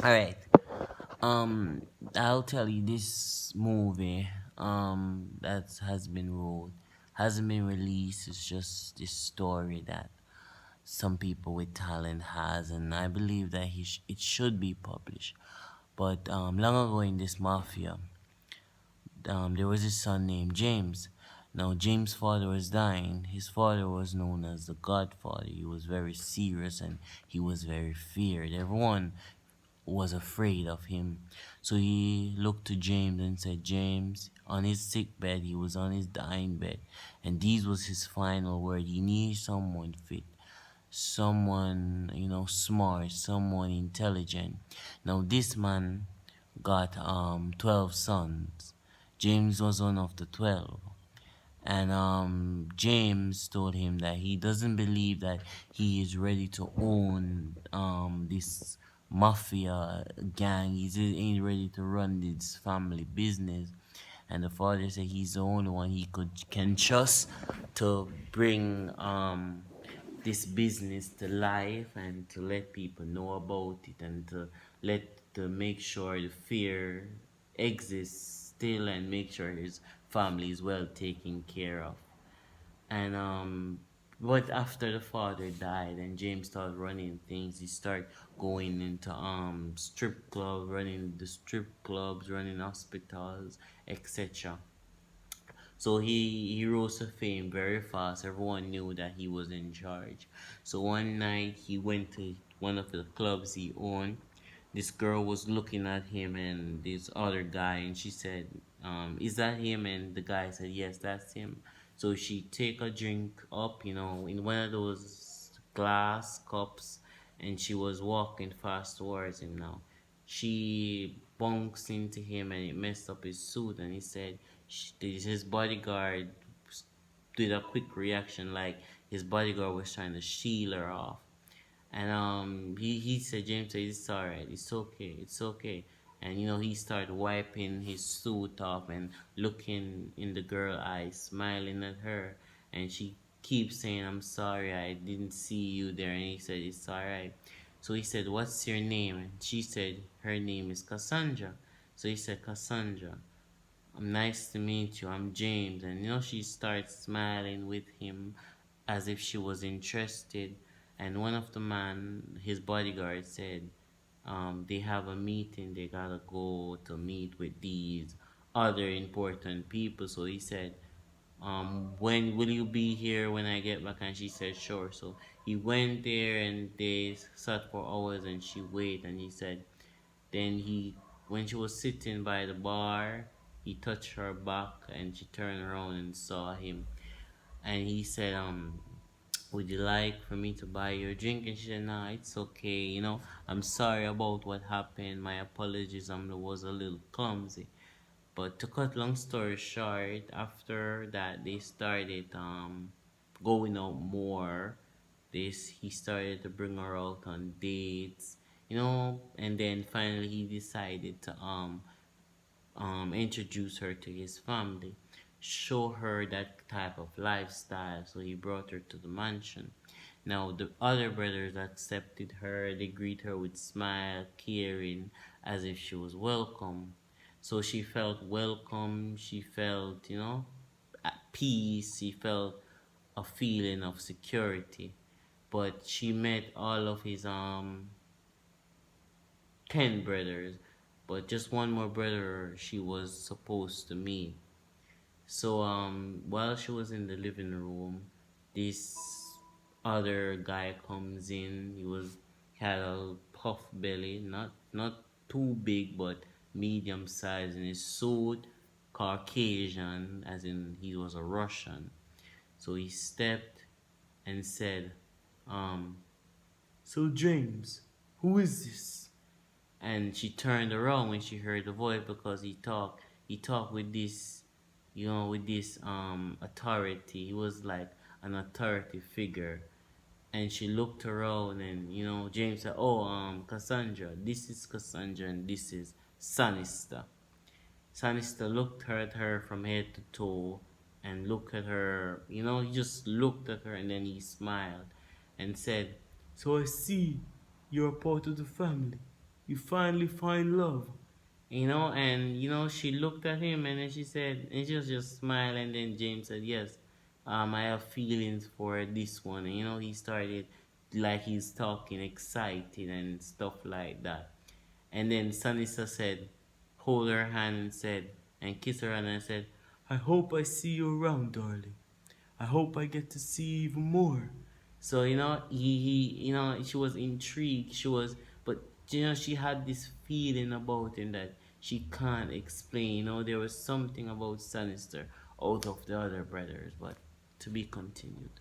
All right. Um, I'll tell you this movie that has been wrote hasn't been released. It's just this story that some people with talent has, and I believe that it should be published. But long ago in this mafia, there was a son named James. Now James' father was dying. His father was known as the Godfather. He was very serious and he was very feared. Everyone was afraid of him. So he looked to James and said, James, on his sick bed, he was on his dying bed, and these was his final word. He needs someone fit, someone, smart, someone intelligent. Now this man got 12 sons. James was one of the 12. And James told him that he doesn't believe that he is ready to own this mafia gang. He ain't ready to run this family business. And the father said he's the only one he can trust to bring this business to life and to let people know about it and to make sure the fear exists still and make sure his family is well taken care of. And but after the father died and James started running things, he started going into strip club, running the strip clubs, running hospitals, etc. So he rose to fame very fast. Everyone knew that he was in charge. So one night he went to one of the clubs he owned. This girl was looking at him and this other guy, and she said, "Is that him?" And the guy said, "Yes, that's him." So she take a drink up, in one of those glass cups, and she was walking fast towards him. Now she bunks into him and it messed up his suit, and he said his bodyguard did a quick reaction like his bodyguard was trying to shield her off. And he said, James said, it's alright, it's okay, it's okay. And he started wiping his suit off and looking in the girl eyes, smiling at her. And she keeps saying, I'm sorry, I didn't see you there. And he said, it's alright. So he said, what's your name? And she said, her name is Cassandra. So he said, Cassandra, nice to meet you. I'm James. And she starts smiling with him as if she was interested. And one of the man, his bodyguard, said, they have a meeting. They gotta go to meet with these other important people. So he said, when will you be here when I get back? And she said, sure. So he went there and they sat for hours and she waited. And he said, then when she was sitting by the bar, he touched her back and she turned around and saw him. And he said, would you like for me to buy your drink? And she said, nah, it's okay. I'm sorry about what happened. My apologies. I was a little clumsy. But to cut long story short, after that they started going out more. He started to bring her out on dates, and then finally he decided to introduce her to his family, show her that type of lifestyle. So he brought her to the mansion. Now the other brothers accepted her. They greet her with smile, caring, as if she was welcome. So she felt welcome. She felt, at peace. She felt a feeling of security. But she met all of his 10 brothers, but just one more brother she was supposed to meet. So while she was in the living room, this other guy comes in. He had a puff belly, not too big but medium size, in his suit, Caucasian, as in he was a Russian. So he stepped and said, um, "So James, who is this?" And she turned around when she heard the voice because he talked with this, with this authority. He was like an authority figure. And she looked around and James said, "Oh, Cassandra, this is Cassandra and this is Sanister." Sanister looked at her from head to toe and looked at her, he just looked at her and then he smiled and said, "So I see you're part of the family." You finally find love. And she looked at him and then she said, and she just smiled, and then James said, yes, I have feelings for this one. And he started like he's talking excited and stuff like that. And then Sanisa said, hold her hand and said, and kiss her hand and said, I hope I see you around, darling. I hope I get to see you even more. So she was intrigued. But she had this feeling about him that she can't explain. There was something about Sinister out of the other brothers, but to be continued.